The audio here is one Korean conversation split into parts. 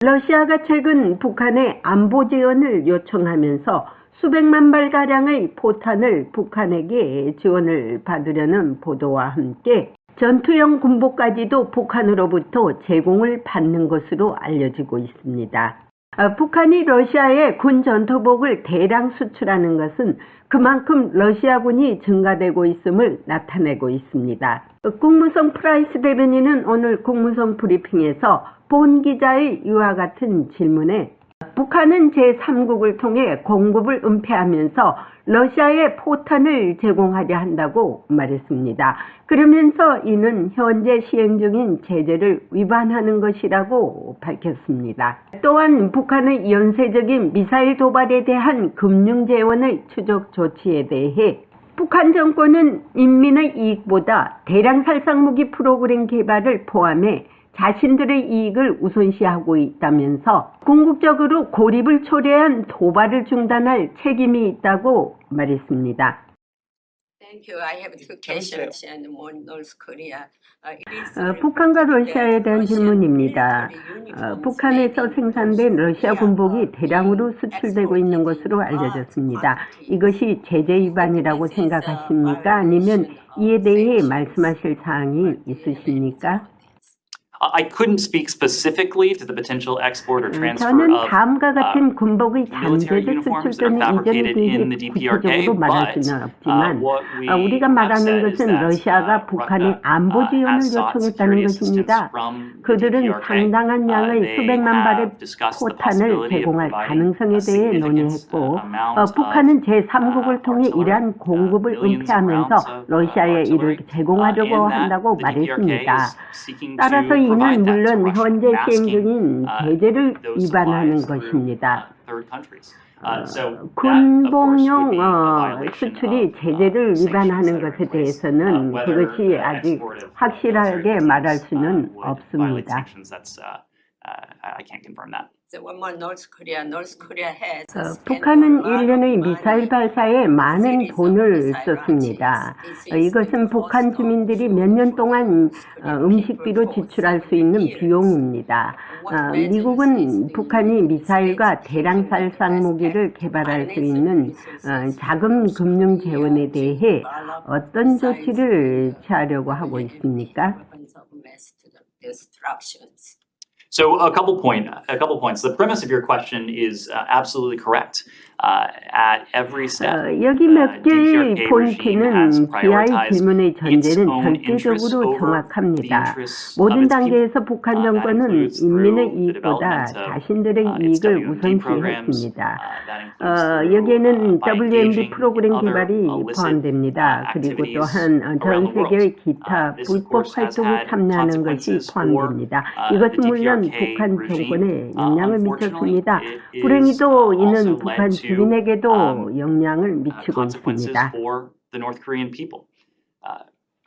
러시아가 최근 북한에 안보 지원을 요청하면서 수백만 발가량의 포탄을 북한에게 지원을 받으려는 보도와 함께 전투용 군복까지도 북한으로부터 제공을 받는 것으로 알려지고 있습니다. 북한이 러시아에 군 전투복을 대량 수출하는 것은 그만큼 러시아군이 증가되고 있음을 나타내고 있습니다. 국무성 프라이스 대변인은 오늘 국무성 브리핑에서 본 기자의 이와 같은 질문에 북한은 제3국을 통해 공급을 은폐하면서 러시아에 포탄을 제공하려 한다고 말했습니다. 그러면서 이는 현재 시행 중인 제재를 위반하는 것이라고 밝혔습니다. 또한 북한의 연쇄적인 미사일 도발에 대한 금융 재원의 추적 조치에 대해 북한 정권은 인민의 이익보다 대량 살상무기 프로그램 개발을 포함해 자신들의 이익을 우선시하고 있다면서 궁극적으로 고립을 초래한 도발을 중단할 책임이 있다고 말했습니다. 북한과 러시아에 대한 질문입니다. 북한에서 생산된 러시아 군복이 대량으로 수출되고 있는 것으로 알려졌습니다. 이것이 제재 위반이라고 생각하십니까? 아니면 이에 대해 말씀하실 사항이 있으십니까? I couldn't speak specifically to the potential export or transfer 저는 of 다음과 같은 군복의 military 잠재적 uniforms 수출 that are 또는 이전에 fabricated in 대해 the DPRK, 구체적으로 말할 but 수는 없지만 what we 우리가 have 말하는 said is 것은 that 러시아가 북한에 Russia 안보 지원을 has sought 요청했다는 security assistance 것입니다. from the 그들은 DPRK. 상당한 양의 They 수백만 발의 have discussed the 포탄을 possibility of 제공할 providing 가능성에 a 대해 significant 논의했고 amount of 북한은 제3국을 통해 artillery, 이러한 공급을 millions of 은폐하면서 rounds of 러시아에 이를 artillery, 제공하려고 and that 한다고 the DPRK 말했습니다. is seeking to 따라서 이는 provide that to 물론 Russia, 현재 시행 masking 중인 제재를 those 위반하는 supplies through 것입니다. third countries. So that, of course, would 군복용 be a violation 수출이 of 제재를 위반하는 sanctions that are 것에 in place. 대해서는 Whether 그것이 the 아직 export of 확실하게 military 말할 weapons, 수는 would violate 없습니다. sanctions. That's I can't confirm that. 북한은 1년의 미사일 발사에 많은 돈을 썼습니다. 이것은 북한 주민들이 몇 년 동안 음식비로 지출할 수 있는 비용입니다. 미국은 북한이 미사일과 대량 살상 무기를 개발할 수 있는 자금 금융 재원에 대해 어떤 조치를 취하려고 하고 있습니까? So a couple points. The premise of your question is absolutely correct. At every step, 여기 몇 개의 DPRK regime has 포인트는 지하의 prioritized 질문의 its 전제는 own interests 절대적으로 over the 정확합니다. interests of 모든 its people. 단계에서 북한 That 정권은 includes 인민의 through the 이익보다 development of 자신들의 its 이익을 WMD programs. 우선시했습니다. That includes through 여기에는 by WMD engaging 프로그램 in other 개발이 illicit 포함됩니다. 그리고 activities 또한 전 around the 세계의 world. 기타 This, of 불법 course, has 활동에 had 참여하는 것이 consequences for 포함됩니다. the 이것은 물론 DPRK 북한 정권에 regime. 영향을 Unfortunately, 미쳤습니다. it is 불행히도 이는 also 북한 led to 주민에게도 영향을 미치고 consequences 있습니다. for the North Korean people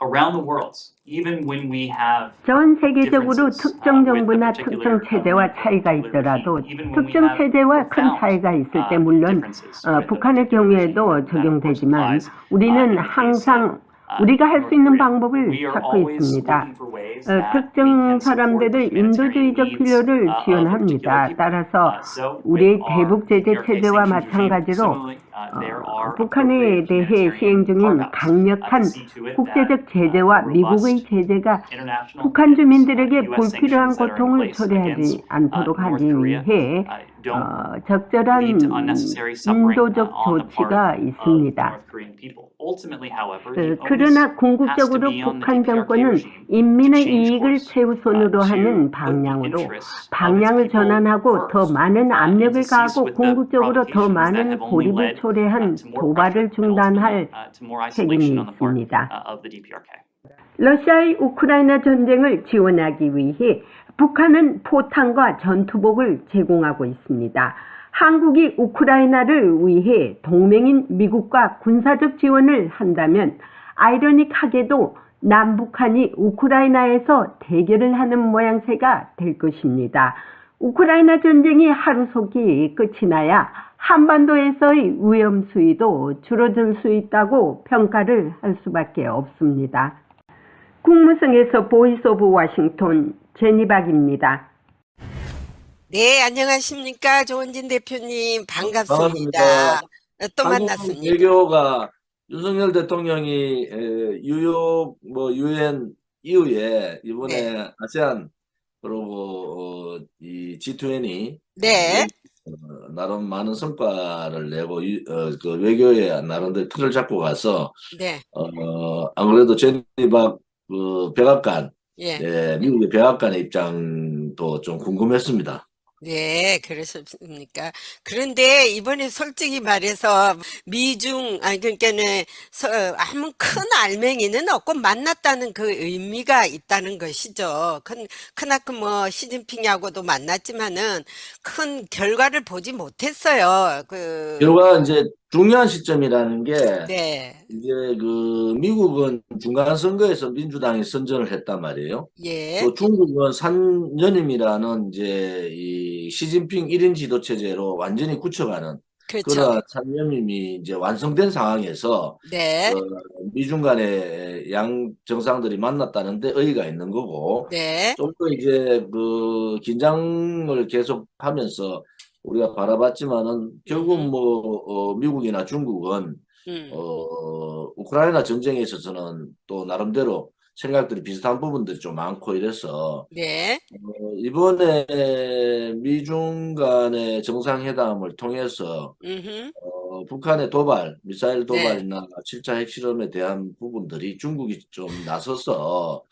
around the world. Even when we have 전 세계적으로 differences, 특정 with the 정부나 particular 특정 체제와 government, 차이가 particular 있더라도 regime, even when we 특정 have 체제와 큰 profound, 차이가 있을 때 물론 differences with the 북한의 particular regime, 경우에도 that of course 적용되지만 applies, 우리는 in the case 항상 of 우리가 할 수 North 있는 Korea. 방법을 We are 찾고 always 있습니다. looking for ways that we 특정 can support 사람들의 the humanitarian 인도주의적 needs 필요를 of a particular 지원합니다. people. 따라서 So 우리의 with our 대북 제재 DPRK 체제와 sanctions regime, 마찬가지로 similarly, there are 북한에 appropriate 대해 humanitarian 시행 중인 carve-outs 강력한 to see to it 국제적 that 제재와 미국의 robust 제재가 international 북한 and 주민들에게 US 불필요한 sanctions that are in 고통을 place 초래하지 against 않도록 North 하기 Korea 위해 don't 적절한 lead to unnecessary suffering 인도적 on the part 조치가 of the 있습니다. North Korean people. Ultimately, however, the onus 그러나 has to 궁극적으로 be on the 북한 DPRK 정권은 regime to 인민의 change 이익을 course, 최우선으로 to 하는 put the 방향으로 interests of its 방향을 people 전환하고 더 first, 많은 and 압력을 to cease 가하고 with the 궁극적으로 더 provocations that 많은 have only 고립을 led 초래한 to more 도발을 pressure and 중단할 ultimately to more 책임이 isolation on the part 있습니다. of the DPRK. 러시아의 우크라이나 전쟁을 지원하기 위해 북한은 포탄과 전투복을 제공하고 있습니다. 한국이 우크라이나를 위해 동맹인 미국과 군사적 지원을 한다면 아이러닉하게도 남북한이 우크라이나에서 대결을 하는 모양새가 될 것입니다. 우크라이나 전쟁이 하루속히 끝이 나야 한반도에서의 위험 수위도 줄어들 수 있다고 평가를 할 수밖에 없습니다. 국무성에서 보이스 오브 워싱턴 제니박입니다. 네, 안녕하십니까. 조은진 대표님, 반갑습니다. 반갑습니다. 또 한국 만났습니다. 외교가 윤석열 대통령이 뉴욕 유엔 이후에 네, 이번에 아세안 그리고 이 G20 네, 이런 나름 많은 성과를 내고 그 외교에 나름대로 틀을 잡고 가서 네, 안 그래도 제니박 그 백악관 예. 미국의 백악관의 입장도 좀 궁금했습니다. 네, 그러셨습니까? 그런데 이번에 솔직히 말해서 아니, 그러니까는, 아무 큰 알맹이는 없고 만났다는 그 의미가 있다는 것이죠. 크나큰 시진핑하고도 만났지만은 큰 결과를 보지 못했어요. 결과 이제 중요한 시점이라는 게 네, 이제 그 미국은 중간 선거에서 민주당이 선전을 했단 말이에요. 예, 또 중국은 산년임이라는 이제 이 시진핑 1인 지도 체제로 완전히 굳혀가는 그렇죠. 그러한 산년임이 이제 완성된 상황에서 네, 미중 간의 양 정상들이 만났다는데 의의가 있는 거고 네, 좀 더 이제 그 긴장을 계속하면서 우리가 바라봤지만은 결국 음, 미국이나 중국은 음, 우크라이나 전쟁에 있어서는 또 나름대로 생각들이 비슷한 부분들이 좀 많고 이래서 네, 이번에 미중 간의 정상회담을 통해서 음, 북한의 도발, 미사일 네. 도발이나 7차 핵실험에 대한 부분들이 중국이 좀 나서서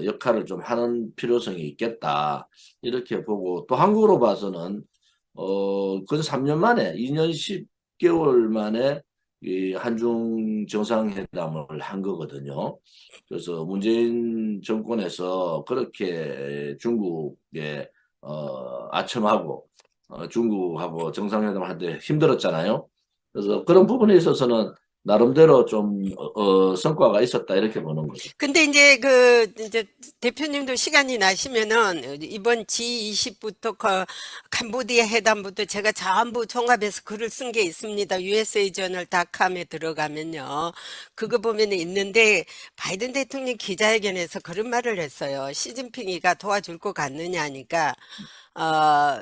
역할을 좀 하는 필요성이 있겠다. 이렇게 보고 또 한국으로 봐서는 근 3년 만에 2년 10개월 만에 이 한중 정상회담을 한 거거든요. 그래서 문재인 정권에서 그렇게 중국에 아첨하고 중국하고 정상회담을 하는데 힘들었잖아요. 그래서 그런 부분에 있어서는 나름대로 좀 성과가 있었다 이렇게 보는 거죠. 근데 이제 대표님도 시간이 나시면은 이번 G20부터 캄보디아 회담부터 제가 전부 종합해서 글을 쓴 게 있습니다. USA 저널닷컴에 들어가면요. 그거 보면 있는데 바이든 대통령 기자회견에서 그런 말을 했어요. 시진핑이가 도와줄 것 같느냐니까 어,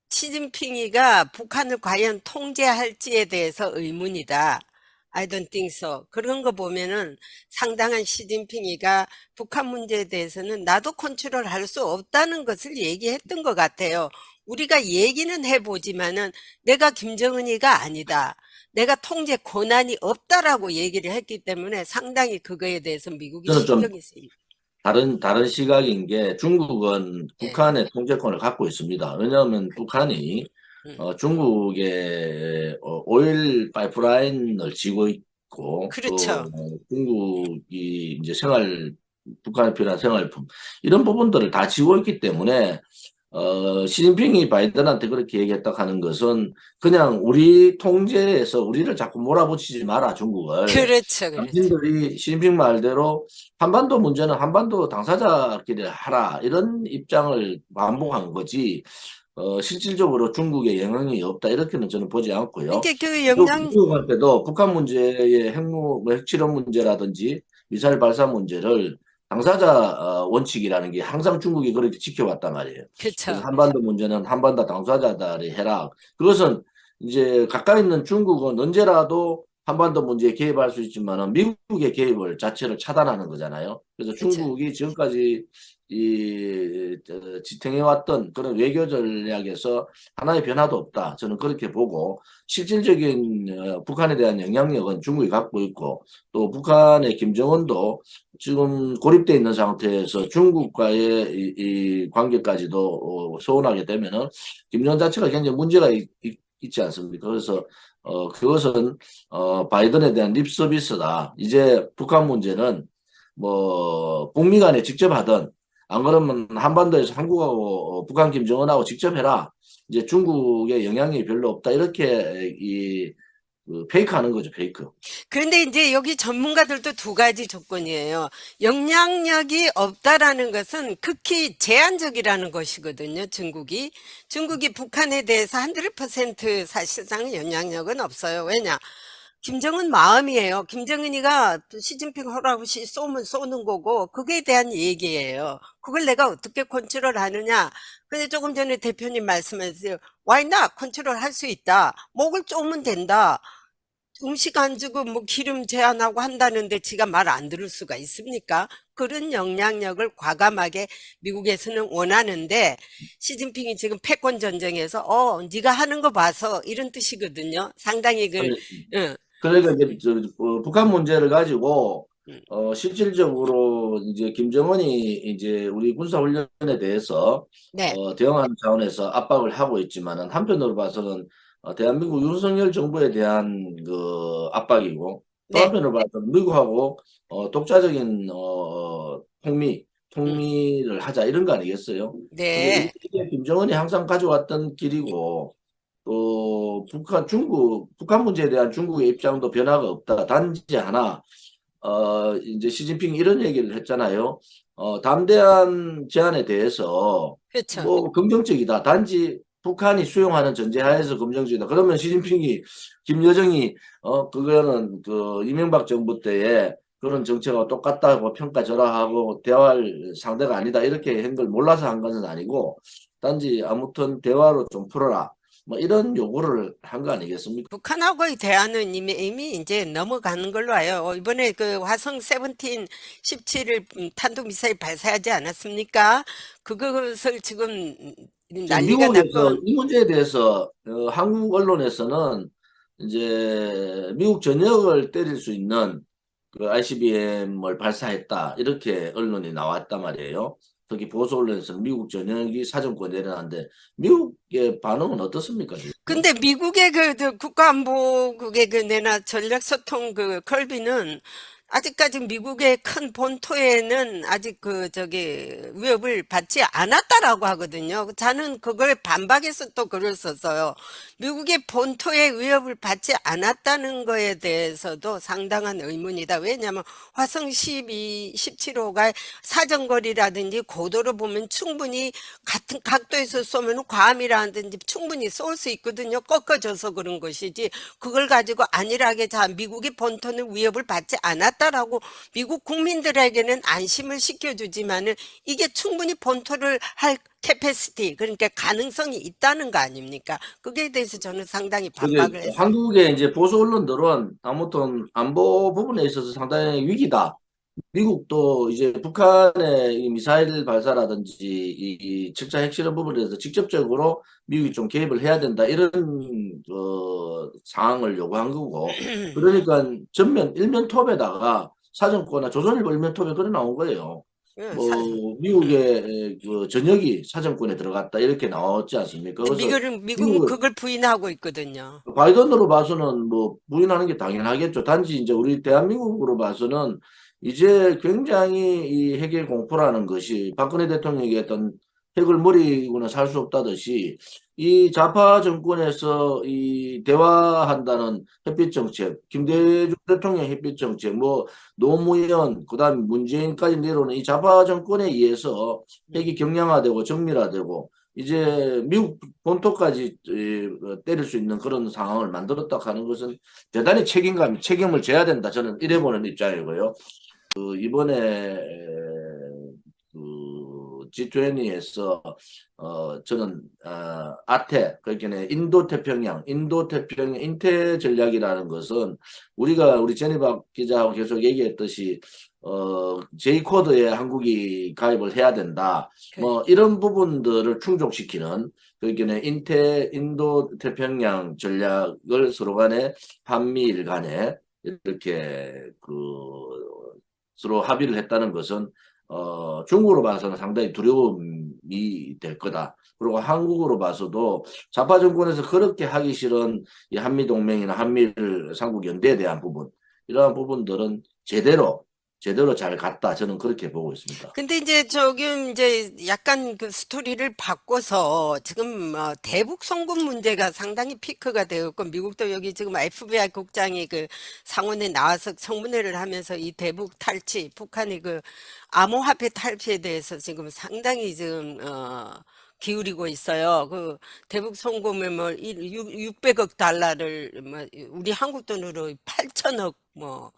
시진핑이가 북한을 과연 통제할지에 대해서 의문이다. I don't think so. 그런 거 보면은 상당한 시진핑이가 북한 문제에 대해서는 나도 컨트롤할 수 없다는 것을 얘기했던 것 같아요. 우리가 얘기는 해보지만은 내가 김정은이가 아니다. 내가 통제 권한이 없다라고 얘기를 했기 때문에 상당히 그거에 대해서 미국이 저는 좀 신경이 쓰입니다. 다른 시각인 게 중국은 예. 북한의 통제권을 갖고 있습니다. 왜냐하면 북한이 음. 중국의 오일 파이프라인을 지고 있고 또 그렇죠. 중국이 이제 북한에 필요한 생활품 이런 부분들을 다 지고 있기 때문에 시진핑이 바이든한테 그렇게 얘기했다 하는 것은 그냥 우리 통제에서 우리를 자꾸 몰아붙이지 마라, 중국을. 그렇죠. 그렇죠. 당신들이 시진핑 말대로 한반도 문제는 한반도 당사자끼리 하라. 이런 입장을 반복한 거지. 실질적으로 중국에 영향이 없다. 이렇게는 저는 보지 않고요. 그러니까 그 또 영양, 미국한테도 북한 문제의 핵실험 문제라든지 미사일 발사 문제를 당사자 원칙이라는 게 항상 중국이 그렇게 지켜왔단 말이에요. 그래서 그렇죠. 한반도 문제는 한반도 당사자들이 해라. 그것은 이제 가까이 있는 중국은 언제라도 한반도 문제에 개입할 수 있지만은 미국의 개입을 자체를 차단하는 거잖아요. 그래서 그렇죠. 중국이 지금까지 지탱해왔던 그런 외교 전략에서 하나의 변화도 없다. 저는 그렇게 보고 실질적인 북한에 대한 영향력은 중국이 갖고 있고 또 북한의 김정은도 지금 고립돼 있는 상태에서 중국과의 이 관계까지도 소원하게 되면은 김정은 자체가 굉장히 문제가 있지 않습니까? 그래서 그것은 바이든에 대한 립 서비스다. 이제 북한 문제는 북미 간에 직접 하든 안 그러면 한반도에서 한국하고 북한 김정은하고 직접 해라. 이제 중국의 영향이 별로 없다. 이렇게 그 페이크하는 거죠, 페이크. 그런데 이제 여기 전문가들도 두 가지 조건이에요. 영향력이 없다라는 것은 극히 제한적이라는 것이거든요, 중국이. 중국이 북한에 대해서 100% 사실상 영향력은 없어요. 왜냐? 김정은 마음이에요. 김정은이가 시진핑 허락 없이 쏘면 쏘는 거고 그거에 대한 얘기예요. 그걸 내가 어떻게 컨트롤하느냐. 근데 조금 전에 대표님 말씀하셨어요. Why not? 컨트롤할 수 있다. 목을 쪼면 된다. 음식 안 주고 뭐 기름 제한하고 한다는데 지가 말 안 들을 수가 있습니까? 그런 영향력을 과감하게 미국에서는 원하는데 시진핑이 지금 패권 전쟁에서 네가 하는 거 봐서 이런 뜻이거든요. 상당히 아니, 응, 그러니까 이제 북한 문제를 가지고 응. 실질적으로 이제 김정은이 이제 우리 군사훈련에 대해서 네, 대응하는 차원에서 압박을 하고 있지만은 한편으로 봐서는 대한민국 윤석열 정부에 대한 그 압박이고 또 네, 한편으로 봐서는 미국하고 독자적인 응, 통미를 하자 이런 거 아니겠어요? 근데 네. 이게 김정은이 항상 가져왔던 길이고 또 북한 문제에 대한 중국의 입장도 변화가 없다. 단지 하나, 이제 시진핑이 이런 얘기를 했잖아요. 담대한 제안에 대해서 그렇죠. 뭐 긍정적이다. 단지 북한이 수용하는 전제하에서 긍정적이다. 그러면 시진핑이 김여정이 그거는 그 이명박 정부 때에 그런 정책하고 똑같다고 평가절하하고 대화할 상대가 아니다. 이렇게 한 걸 몰라서 한 것은 아니고 단지 아무튼 대화로 좀 풀어라. 뭐 이런 요구를 한 거 아니겠습니까? 북한하고의 대화는 이미 이제 넘어가는 걸로 와요. 이번에 그 화성 17, 17을 탄도미사일 발사하지 않았습니까? 그것을 지금 지금 난리가 미국에서 났건 이 문제에 대해서 한국 언론에서는 이제 미국 전역을 때릴 수 있는 그 ICBM을 발사했다 이렇게 언론이 나왔단 말이에요. 특히 보수 언론에서는 미국 전역이 사정권 내려놨는데 미국의 반응은 어떻습니까 지금? 근데 미국의 그 국가안보국의 그 내나 전략소통 그 컬비는 아직까지 미국의 큰 본토에는 아직 그 저기 위협을 받지 않았다라고 하거든요. 저는 그걸 반박해서 또 글을 썼어요. 미국의 본토에 위협을 받지 않았다는 거에 대해서도 상당한 의문이다. 왜냐하면 화성 12, 17호가 사정거리라든지 고도를 보면 충분히 같은 각도에서 쏘면 괌이라든지 충분히 쏠 수 있거든요. 꺾어져서 그런 것이지. 그걸 가지고 안일하게 미국의 본토는 위협을 받지 않았다라고 미국 국민들에게는 안심을 시켜주지만은 이게 충분히 본토를 할 캐패시티 그러니까 가능성이 있다는 거 아닙니까? 거기에 대해서 저는 상당히 그게 반박을 했어요. 한국의 이제 보수 언론들은 아무튼 안보 부분에 있어서 상당히 위기다. 미국도 이제 북한의 이 미사일 발사라든지 이 칠차 핵실험 부분에 대해서 직접적으로 미국이 좀 개입을 해야 된다 이런 상황을 요구한 거고 그러니까 전면 일면톱에다가 사정거나 조선일보 일면톱에 그래 나온 거예요. 예, 뭐 미국의 그 전역이 사정권에 들어갔다 이렇게 나왔지 않습니까? 그래서 미국은 미국은 그걸 부인하고 있거든요. 바이든으로 봐서는 뭐 부인하는 게 당연하겠죠. 단지 이제 우리 대한민국으로 봐서는 이제 굉장히 이 핵의 공포라는 것이 박근혜 대통령이 했던 핵을 머리고는 살 수 없다듯이 이 좌파 정권에서 이 대화한다는 햇빛 정책, 김대중 대통령 햇빛 정책, 뭐 노무현, 그다음 문재인까지 내려오는 이 좌파 정권에 의해서 핵이 경량화되고 정밀화되고 이제 미국 본토까지 때릴 수 있는 그런 상황을 만들었다 하는 것은 대단히 책임을 져야 된다. 저는 이래 보는 입장이고요. 그 이번에 그 G20에서 저는 아태 그러니까 인도 태평양 인태 전략이라는 것은 우리 제니박 기자하고 계속 얘기했듯이 J-코드에 한국이 가입을 해야 된다. 뭐 이런 부분들을 충족시키는 그러니까 인도 태평양 전략을 서로 간에 한미일 간에 이렇게 그 서로 합의를 했다는 것은 중국으로 봐서는 상당히 두려움이 될 거다. 그리고 한국으로 봐서도 좌파 정권에서 그렇게 하기 싫은 이 한미동맹이나 한미일 삼국연대에 대한 부분 이러한 부분들은 제대로 잘 갔다. 저는 그렇게 보고 있습니다. 근데 이제 저기 이제 약간 그 스토리를 바꿔서 지금 대북 송금 문제가 상당히 피크가 되었고 미국도 여기 지금 FBI 국장이 그 상원에 나와서 청문회를 하면서 이 대북 탈취, 북한이 그 암호화폐 탈취에 대해서 지금 상당히 지금 기울이고 있어요. 그 대북 송금을 뭐 600억 달러를 뭐 우리 한국 돈으로 8천억 뭐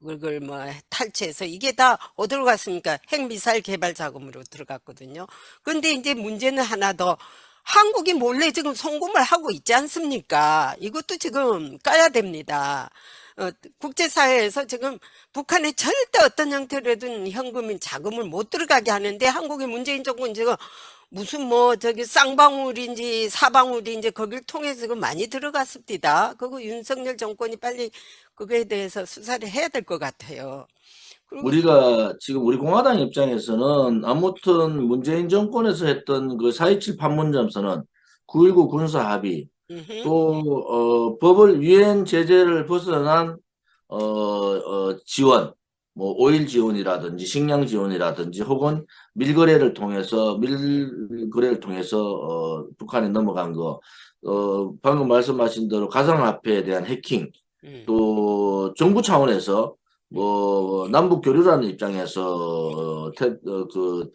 그걸 뭐 탈취해서 이게 다 어디로 갔습니까? 핵미사일 개발 자금으로 들어갔거든요. 근데 이제 문제는 하나 더 한국이 몰래 지금 송금을 하고 있지 않습니까? 이것도 지금 까야 됩니다. 국제사회에서 지금 북한에 절대 어떤 형태로든 현금인 자금을 못 들어가게 하는데 한국의 문재인 정권 지금 무슨 뭐 저기 쌍방울인지 사방울인지 거길 통해서 지금 많이 들어갔습니다. 그거 윤석열 정권이 빨리 그거에 대해서 수사를 해야 될 것 같아요. 그리고 우리가 지금 우리 공화당 입장에서는 아무튼 문재인 정권에서 했던 그 4.27 판문점 선언, 9.19 군사 합의, 음흠, 또 법을 유엔 제재를 벗어난 지원, 뭐 오일 지원이라든지 식량 지원이라든지 혹은 밀거래를 통해서 북한에 넘어간 거, 방금 말씀하신 대로 가상화폐에 대한 해킹, 음, 또 정부 차원에서 뭐 남북 교류라는 입장에서 그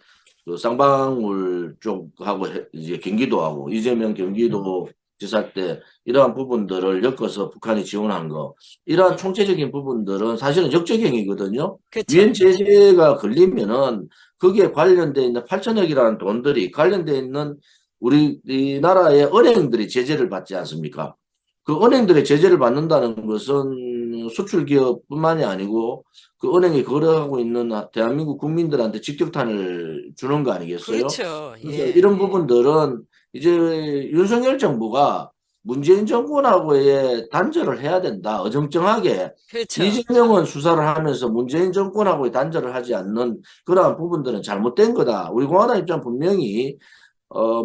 쌍방울 쪽하고 이제 경기도하고 이재명 경기도 지사 때 이러한 부분들을 엮어서 북한이 지원한 거, 이러한 총체적인 부분들은 사실은 역적행위거든요. 그렇죠. 유엔 제재가 걸리면은 거기에 관련돼 있는 8천억이라는 돈들이 관련돼 있는 우리나라의 은행들이 제재를 받지 않습니까? 그 은행들의 제재를 받는다는 것은 수출 기업뿐만이 아니고 그 은행이 거래하고 있는 대한민국 국민들한테 직격탄을 주는 거 아니겠어요? 그렇죠. 그래서 예, 이런 부분들은 이제 윤석열 정부가 문재인 정권하고의 단절을 해야 된다. 어정쩡하게. 그렇죠. 이재명은 수사를 하면서 문재인 정권하고의 단절을 하지 않는 그러한 부분들은 잘못된 거다. 우리 공화당 입장 분명히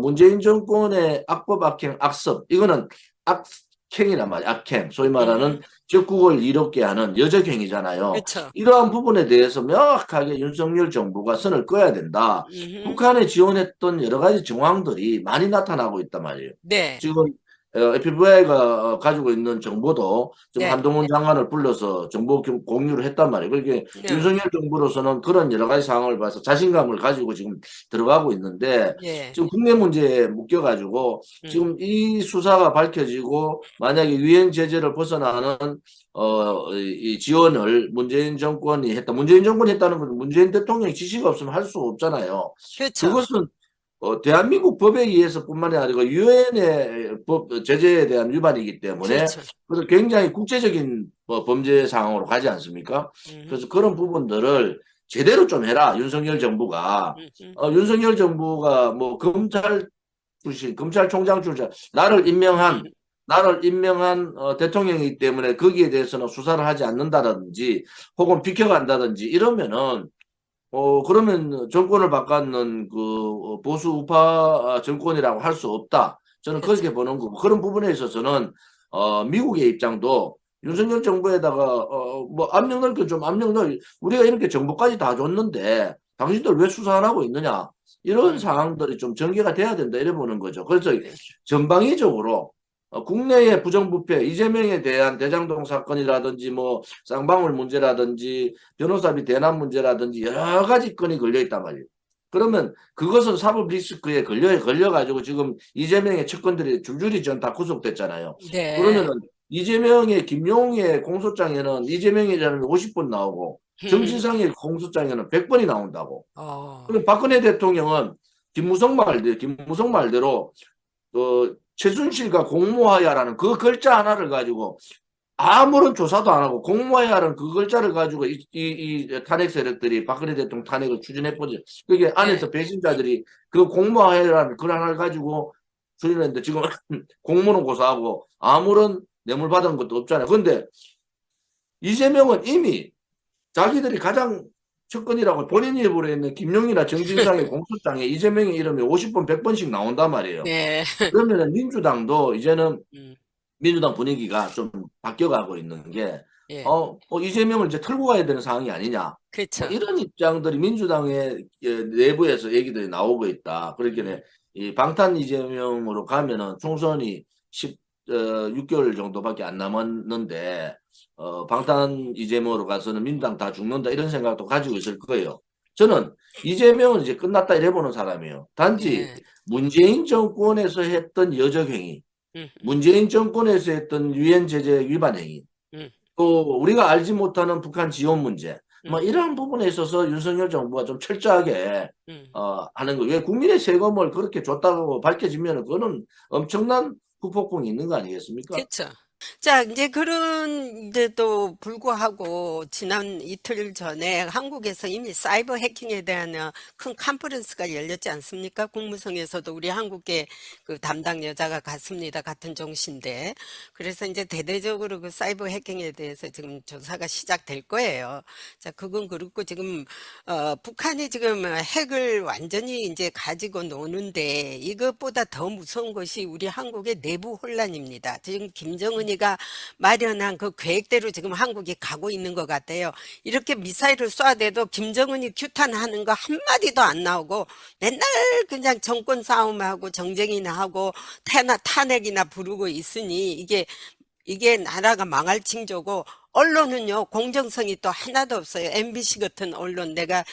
문재인 정권의 악법, 악행, 악습, 이거는 악행이란 말이야. 악행. 소위 말하는 적국을 이롭게 하는 여적행위잖아요. 그렇죠. 이러한 부분에 대해서 명확하게 윤석열 정부가 선을 그어야 된다. 북한에 지원했던 여러 가지 정황들이 많이 나타나고 있단 말이에요. 네, 지금 FBI가 가지고 있는 정보도 좀 네, 한동훈 장관을 불러서 정보 공유를 했단 말이에요. 그렇게 네, 윤석열 정부로서는 그런 여러 가지 상황을 봐서 자신감을 가지고 지금 들어가고 있는데, 예, 지금 국내 문제에 묶여가지고 지금 이 수사가 밝혀지고 만약에 유엔 제재를 벗어나는 이 지원을 문재인 정권이 했다. 문재인 정권이 했다는 건 문재인 대통령이 지시가 없으면 할 수 없잖아요. 그렇죠. 그것은 대한민국 법에 의해서뿐만이 아니고 유엔의 법 제재에 대한 위반이기 때문에 그렇죠. 그래서 굉장히 국제적인 범죄 상황으로 가지 않습니까? 그래서 그런 부분들을 제대로 좀 해라, 윤석열 정부가. 윤석열 정부가 뭐 검찰 출신, 검찰총장 출신, 나를 임명한 대통령이기 때문에 거기에 대해서는 수사를 하지 않는다든지 혹은 비켜간다든지 이러면은 그러면 정권을 바꾸는 그 보수 우파 정권이라고 할 수 없다. 저는 그렇죠. 그렇게 보는 거고, 그런 부분에 있어서는 미국의 입장도 윤석열 정부에다가 뭐 압력 넣을 건 좀 압력 넣어. 우리가 이렇게 정보까지 다 줬는데 당신들 왜 수사 안 하고 있느냐. 이런 상황들이 좀 전개가 돼야 된다, 이래 보는 거죠. 그래서 네. 전방위적으로 국내의 부정부패, 이재명에 대한 대장동 사건이라든지 뭐 쌍방울 문제라든지 변호사비 대납 문제라든지 여러 가지 건이 걸려 있단 말이에요. 그러면 그것은 사법 리스크에 걸려가지고 지금 이재명의 측근들이 줄줄이 전 다 구속됐잖아요. 네. 그러면은 이재명의 김용의 공소장에는 이재명이라는 50번 나오고 정진상의 공소장에는 100번이 나온다고. 그럼 박근혜 대통령은 김무성 말대로 최순실과 공모하야라는 그 글자 하나를 가지고 아무런 조사도 안 하고 공모하야라는 그 글자를 가지고 이 탄핵 세력들이 박근혜 대통령 탄핵을 추진해보죠. 그게 안에서 배신자들이 그 공모하야라는 글 하나를 가지고 추진했는데 지금 공모는 고소하고 아무런 뇌물 받은 것도 없잖아요. 그런데 이재명은 이미 자기들이 가장 측근이라고 본인이 입으로 있는 김용이나 정진상의 공소장에 이재명의 이름이 50번, 100번씩 나온단 말이에요. 네. 그러면 민주당도 이제는 음, 민주당 분위기가 좀 바뀌어가고 있는 게, 예. 이재명을 이제 털고 가야 되는 상황이 아니냐. 그렇죠. 이런 입장들이 민주당의 내부에서 얘기들이 나오고 있다. 그렇게 이 방탄 이재명으로 가면은 총선이 6개월 정도밖에 안 남았는데, 방탄 이재명으로 가서는 민주당 다 죽는다, 이런 생각도 가지고 있을 거예요. 저는 이재명은 이제 끝났다 이래 보는 사람이에요. 단지 예. 문재인 정권에서 했던 여적행위, 문재인 정권에서 했던 유엔 제재 위반 행위, 음. 또 우리가 알지 못하는 북한 지원 문제, 뭐 음. 이러한 부분에 있어서 윤석열 정부가 좀 철저하게 하는 거. 왜 국민의 세금을 그렇게 줬다고 밝혀지면 그거는 엄청난 후폭풍이 있는 거 아니겠습니까? 그렇죠. 자, 이제 그런데도 불구하고 지난 이틀 전에 한국에서 이미 사이버 해킹에 대한 큰 컨퍼런스가 열렸지 않습니까? 국무성에서도 우리 한국의 그 담당 여자가 갔습니다. 같은 종신데. 그래서 이제 대대적으로 그 사이버 해킹에 대해서 지금 조사가 시작될 거예요. 자, 그건 그렇고 지금 북한이 지금 핵을 완전히 이제 가지고 노는데 이것보다 더 무서운 것이 우리 한국의 내부 혼란입니다. 지금 김정은이가 마련한 그 계획대로 지금 한국이 가고 있는 것 같아요. 이렇게 미사일을 쏴대도 김정은이 규탄하는 거 한마디도 안 나오고 맨날 그냥 정권 싸움하고 정쟁이나 하고 탄핵이나 부르고 있으니 이게 나라가 망할 징조고 언론은요 공정성이 또 하나도 없어요. MBC 같은 언론 내가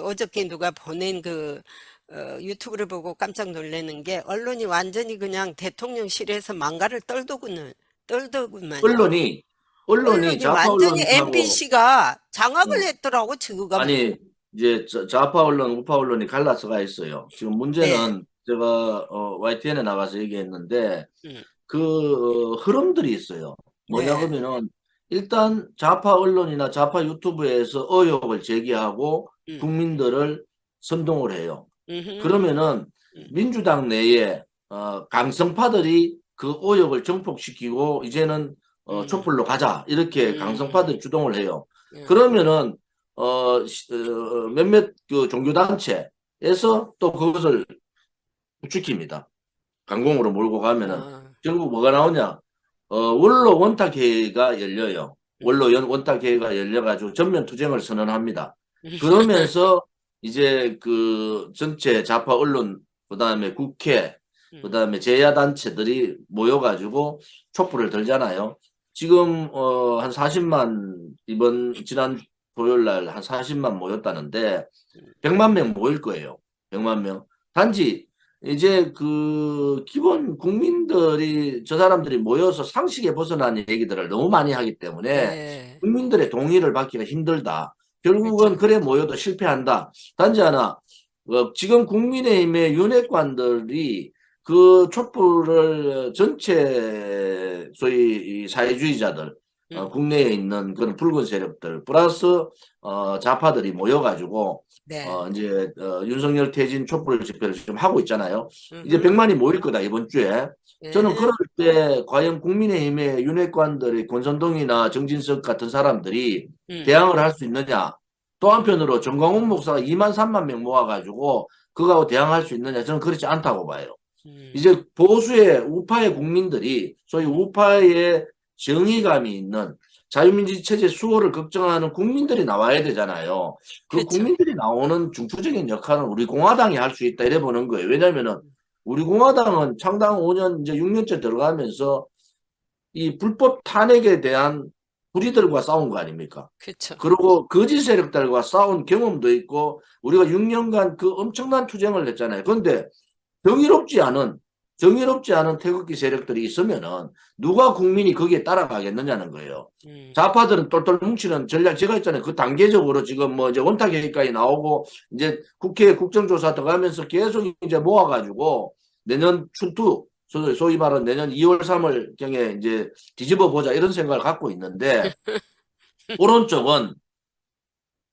어저께 누가 보낸 그 유튜브를 보고 깜짝 놀라는 게 언론이 완전히 그냥 대통령실에서 망가를 떨더구만요. 언론이 좌파 완전히 언론하고 MBC가 장악을 음. 했더라고 지구가 아니 이제 좌파 언론, 우파 언론이 갈라서가 있어요. 지금 문제는 제가 YTN에 나가서 얘기했는데 그 흐름들이 있어요. 뭐냐 네. 그러면은 일단 좌파 언론이나 좌파 유튜브에서 의혹을 제기하고 국민들을 선동을 해요. 그러면은 민주당 내에 강성파들이 그 의혹을 정폭시키고 이제는 촛불로 가자 이렇게 강성파들이 주동을 해요. 그러면은 몇몇 그 종교단체에서 또 그것을 부추깁니다. 강공으로 몰고 가면은 결국 뭐가 나오냐? 원로 원탁회의가 열려요. 원로 원탁회의가 열려가지고 전면 투쟁을 선언합니다. 그러면서 이제 그 전체 좌파 언론, 그다음에 국회, 그다음에 제야단체들이 모여가지고 촛불을 들잖아요. 지금 한 40만 지난 토요일 날 한 40만 모였다는데 100만 명 모일 거예요. 100만 명. 단지 이제 그 기본 국민들이 저 사람들이 모여서 상식에 벗어난 얘기들을 너무 많이 하기 때문에 국민들의 동의를 받기가 힘들다. 결국은 그래 모여도 실패한다. 단지 하나 지금 국민의힘의 윤핵관들이 그 촛불을 전체 소위 이 사회주의자들 국내에 있는 그런 붉은 세력들 플러스 좌파들이 모여가지고 이제 윤석열 퇴진 촛불 집회를 지금 하고 있잖아요. 이제 100만이 모일 거다 이번 주에. 저는 그럴 때 과연 국민의힘의 윤핵관들의 권선동이나 정진석 같은 사람들이 대항을 할 수 있느냐. 또 한편으로 정광훈 목사가 2만 3만 명 모아가지고 그거하고 대항할 수 있느냐. 저는 그렇지 않다고 봐요. 이제 보수의 우파의 국민들이 소위 우파의 정의감이 있는 자유민주주의 체제 수호를 걱정하는 국민들이 나와야 되잖아요. 그 국민들이 나오는 중추적인 역할은 우리 공화당이 할 수 있다 이래 보는 거예요. 왜냐면은 우리 공화당은 창당 5년 이제 6년째 들어가면서 이 불법 탄핵에 대한 불의들과 싸운 거 아닙니까? 그렇죠. 그리고 거짓 세력들과 싸운 경험도 있고 우리가 6년간 그 엄청난 투쟁을 했잖아요. 그런데 정의롭지 않은 태극기 세력들이 있으면은 누가 국민이 거기에 따라가겠느냐는 거예요. 좌파들은 똘똘 뭉치는 전략 제가 있잖아요. 그 단계적으로 지금 뭐 이제 원탁회의까지 나오고 이제 국회 국정조사 들어가면서 계속 이제 모아가지고 내년春투 소위 말하는 내년 2월 3월 경에 이제 뒤집어 보자 이런 생각을 갖고 있는데 오른쪽은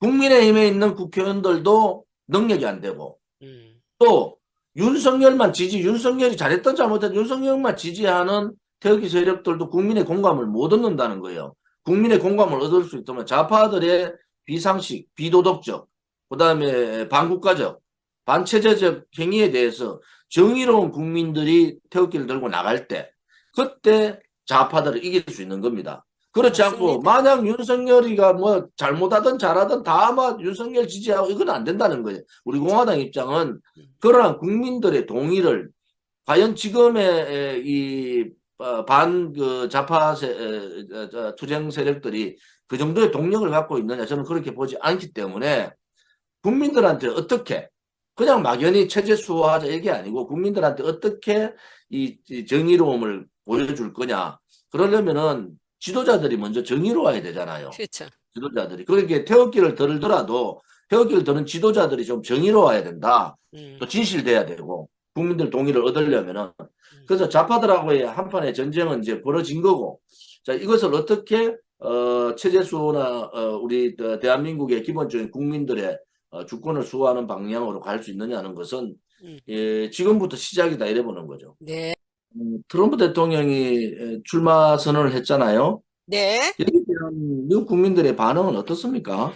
국민의힘에 있는 국회의원들도 능력이 안 되고 또 윤석열이 잘했던 잘못했던 윤석열만 지지하는 태극기 세력들도 국민의 공감을 못 얻는다는 거예요. 국민의 공감을 얻을 수 있다면 좌파들의 비상식, 비도덕적, 그다음에 반국가적, 반체제적 행위에 대해서 정의로운 국민들이 태극기를 들고 나갈 때 그때 좌파들을 이길 수 있는 겁니다. 그렇지 않고 만약 윤석열이가 뭐 잘못하든 잘하든 다 아마 윤석열 지지하고 이건 안 된다는 거예요. 우리 공화당 입장은 그러한 국민들의 동의를 과연 지금의 이 반 그 좌파 투쟁 세력들이 그 정도의 동력을 갖고 있느냐 저는 그렇게 보지 않기 때문에 국민들한테 어떻게 그냥 막연히 체제 수호하자 이게 아니고 국민들한테 어떻게 이 정의로움을 보여줄 거냐. 그러려면은 지도자들이 먼저 정의로워야 되잖아요. 그렇죠. 지도자들이. 그렇게 태극기를 들더라도 태극기를 드는 지도자들이 좀 정의로워야 된다. 또 진실돼야 되고 국민들 동의를 얻으려면은 그래서 좌파들하고의 한판의 전쟁은 이제 벌어진 거고 자 이것을 어떻게 체제 수호나 우리 대한민국의 기본적인 국민들의 주권을 수호하는 방향으로 갈 수 있느냐는 것은 예, 지금부터 시작이다 이래 보는 거죠. 네. 트럼프 대통령이 출마 선언을 했잖아요. 네. 여기에 대한 미국 국민들의 반응은 어떻습니까?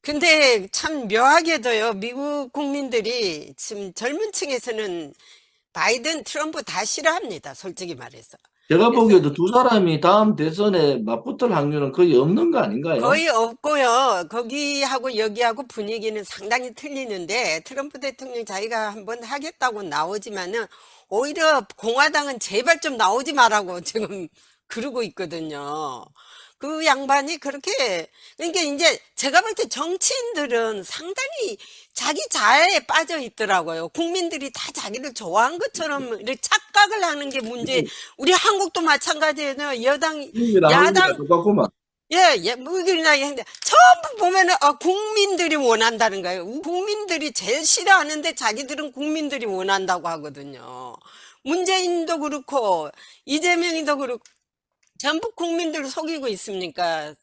근데 참 묘하게도요, 미국 국민들이 지금 젊은 층에서는 바이든, 트럼프 다 싫어합니다. 솔직히 말해서. 제가 그래서 보기에도 두 사람이 다음 대선에 맞붙을 확률은 거의 없는 거 아닌가요? 거의 없고요. 거기하고 여기하고 분위기는 상당히 틀리는데 트럼프 대통령 자기가 한번 하겠다고 나오지만은 오히려 공화당은 제발 좀 나오지 말라고 지금 그러고 있거든요. 그 양반이 그렇게 그러니까 이제 제가 볼 때 정치인들은 상당히 자기 자아에 빠져 있더라고요. 국민들이 다 자기를 좋아한 것처럼 이렇게 착각을 하는 게 문제. 우리 한국도 마찬가지예요. 미국이랑 한국이랑 야당 똑같구만. 예, 무기나 했는데 전부 보면은 국민들이 원한다는 거예요. 국민들이 제일 싫어하는데 자기들은 국민들이 원한다고 하거든요. 문재인도 그렇고 이재명이도 그렇고 전부 국민들을 속이고 있습니까?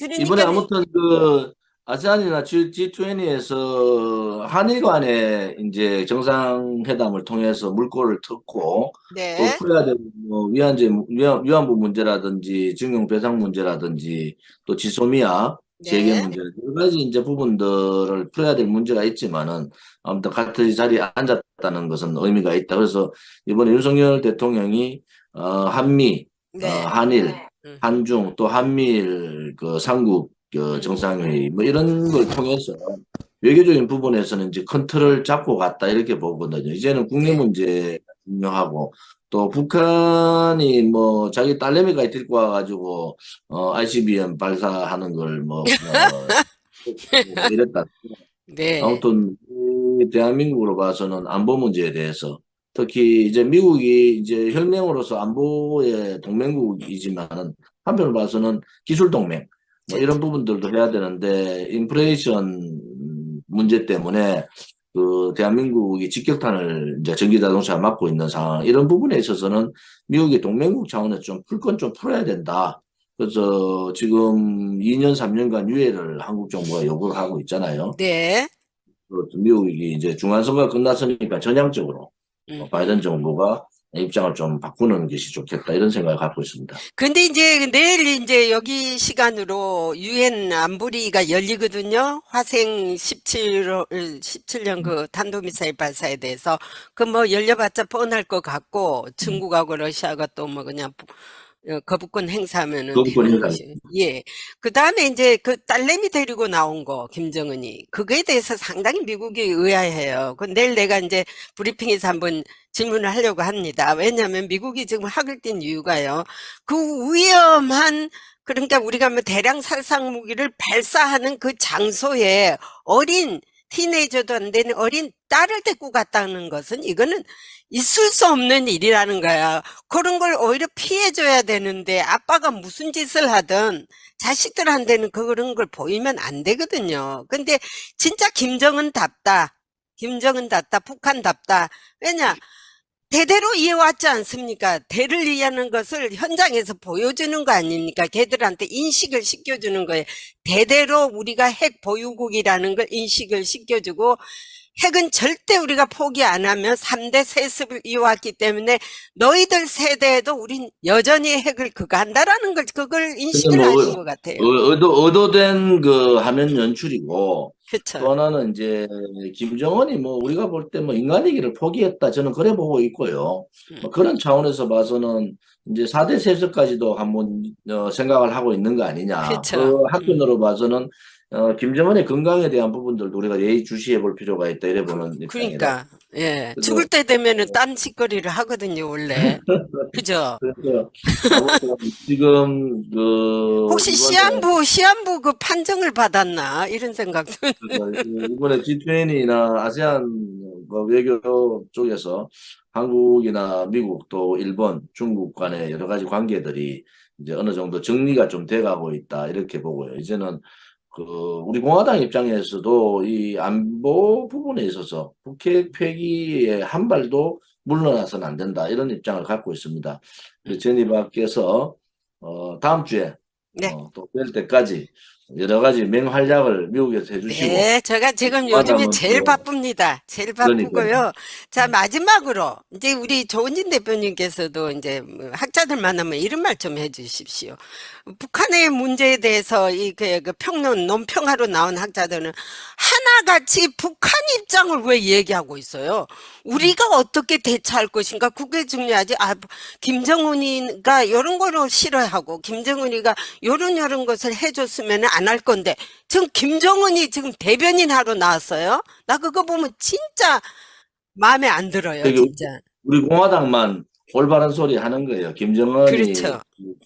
이번에 그러니까 아무튼 그 아세안이나 G20에서 한일 간의 이제 정상회담을 통해서 물꼬를 텄고 또 네, 풀어야 될 뭐 위안부 문제라든지 징용 배상 문제라든지 또 지소미아 재개 네, 문제 여러 가지 이제 부분들을 풀어야 될 문제가 있지만은 아무튼 같은 자리에 앉았다는 것은 의미가 있다. 그래서 이번에 윤석열 대통령이 한미, 네. 한일, 음, 한중 또 한미일 그 삼국 정상회의 뭐 이런 걸 통해서 외교적인 부분에서는 이제 큰 틀을 잡고 갔다 이렇게 보거든요. 이제는 국내 네. 문제 중요하고 또 북한이 뭐 자기 딸내미가 데리고 와가지고 ICBM 발사하는 걸뭐 이랬다. 네. 아무튼 이 대한민국으로 봐서는 안보 문제에 대해서 특히 이제 미국이 이제 혈맹으로서 안보의 동맹국이지만은 한편으로 봐서는 기술 동맹 뭐 이런 부분들도 해야 되는데 인플레이션 문제 때문에 그 대한민국이 직격탄을 이제 전기 자동차 맞고 있는 상황 이런 부분에 있어서는 미국이 동맹국 차원에서 좀 풀 건 좀 풀어야 된다. 그래서 지금 2년 3년간 유예를 한국 정부가 요구를 하고 있잖아요. 네. 미국이 이제 중간선거가 끝났으니까 전향적으로 바이든 음흠. 정부가 입장을 좀 바꾸는 것이 좋겠다 이런 생각을 갖고 있습니다. 근데 이제 내일 이제 여기 시간으로 유엔 안보리가 열리거든요. 화생 17년 그 탄도미사일 발사에 대해서 그 뭐 열려봤자 뻔할 것 같고 중국하고 러시아가 또 뭐 그냥 거부권 행사하면은 거부권 되는 행사. 것이 예. 그다음에 이제 그 딸내미 데리고 나온 거 김정은이 그거에 대해서 상당히 미국이 의아해요. 그 내일 내가 이제 브리핑에서 한번 질문을 하려고 합니다. 왜냐하면 미국이 지금 학을 띈 이유가요. 그 위험한 그러니까 우리가 뭐 대량 살상 무기를 발사하는 그 장소에 어린 티네이저도 안 되는 어린 딸을 데리고 갔다는 것은 이거는 있을 수 없는 일이라는 거야. 그런 걸 오히려 피해줘야 되는데 아빠가 무슨 짓을 하든 자식들한테는 그런 걸 보이면 안 되거든요. 근데 진짜 김정은답다. 김정은답다. 북한답다. 왜냐? 대대로 이어왔지 않습니까? 대를 이해하는 것을 현장에서 보여주는 거 아닙니까? 걔들한테 인식을 시켜주는 거예요. 대대로 우리가 핵 보유국이라는 걸 인식을 시켜주고 핵은 절대 우리가 포기 안 하며 3대 세습을 이어왔기 때문에 너희들 세대에도 우린 여전히 핵을 그거 한다라는 걸 그걸 인식을 뭐 하신 것 같아요. 의도된 그 화면 연출이고 또 그렇죠. 하나는 이제 김정은이 뭐 우리가 볼 때 뭐 인간이기를 포기했다 저는 그래 보고 있고요. 뭐 그런 차원에서 봐서는 이제 4대 세습까지도 한번 생각을 하고 있는 거 아니냐. 그렇죠. 그 한편으로 봐서는 김정은의 건강에 대한 부분들도 우리가 예의주시해 볼 필요가 있다 이래 보는 입장이다. 그러니까 예, 그래서- 죽을 때 되면은 딴짓거리를 하거든요, 원래. 그죠? 그래서 아무튼 지금 혹시 시한부 그 판정을 받았나 이런 생각도. 이번에 G20나 아세안 그 외교 쪽에서 한국이나 미국 또 일본, 중국 간의 여러 가지 관계들이 이제 어느 정도 정리가 좀 돼가고 있다 이렇게 보고요. 이제는 우리 공화당 입장에서도 이 안보 부분에 있어서 북핵 폐기에 한 발도 물러나서는 안 된다 이런 입장을 갖고 있습니다. 제니바께서 다음 주에 네. 또 뵐 때까지 여러 가지 맹활약을 미국에서 해주시고 네, 제가 지금 요즘에 제일 또- 바쁩니다. 제일 그러니까요. 바쁘고요. 자, 마지막으로 이제 우리 조은진 대표님께서도 이제 뭐 학자들 만나면 이런 말 좀 해주십시오. 북한의 문제에 대해서 그 평론, 논평하러 나온 학자들은 하나같이 북한 입장을 왜 얘기하고 있어요? 우리가 어떻게 대처할 것인가? 그게 중요하지. 김정은이가 이런 거를 싫어하고 김정은이가 이런 것을 해줬으면 안 할 건데 지금 김정은이 지금 대변인 하러 나왔어요. 나 그거 보면 진짜 마음에 안 들어요, 되게 진짜. 우리 공화당만 올바른 소리 하는 거예요. 김정은이 그렇죠.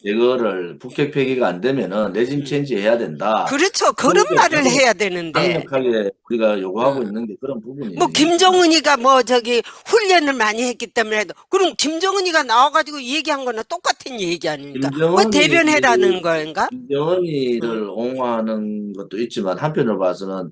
이거를 북핵 폐기가 안 되면은 레짐 체인지 해야 된다. 그렇죠. 그런 그렇게 말을 강력- 해야 되는데. 강력하게 우리가 요구하고 있는 게 그런 부분이에요. 뭐 김정은이가 뭐 저기 훈련을 많이 했기 때문에 해도 그럼 김정은이가 나와가지고 얘기한 거나 똑같은 얘기 아닙니까? 뭐 김정은이- 대변해라는 거인가? 김정은이를 옹호하는 것도 있지만 한편으로 봐서는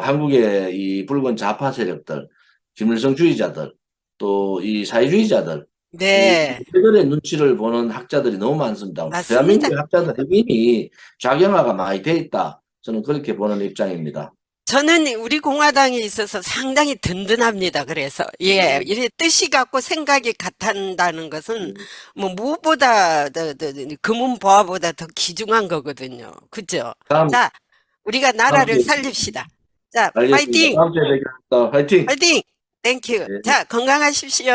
한국의 이 붉은 좌파 세력들, 김일성주의자들, 또 이 사회주의자들, 네. 그들의 눈치를 보는 학자들이 너무 많습니다. 맞습니다. 대한민국의 학자들의 이미 작용화가 많이 돼 있다. 저는 그렇게 보는 입장입니다. 저는 우리 공화당에 있어서 상당히 든든합니다. 그래서 이래 뜻이 같고 생각이 같다는 것은 뭐 무엇보다 금은 보화보다 더 귀중한 거거든요. 그죠? 다음 자, 우리가 나라를 주에 살립시다. 자, 알겠습니다. 파이팅! 다음 주에 뵙겠습니다. 화이팅! 파이팅! 땡큐. 네. 자, 건강하십시오.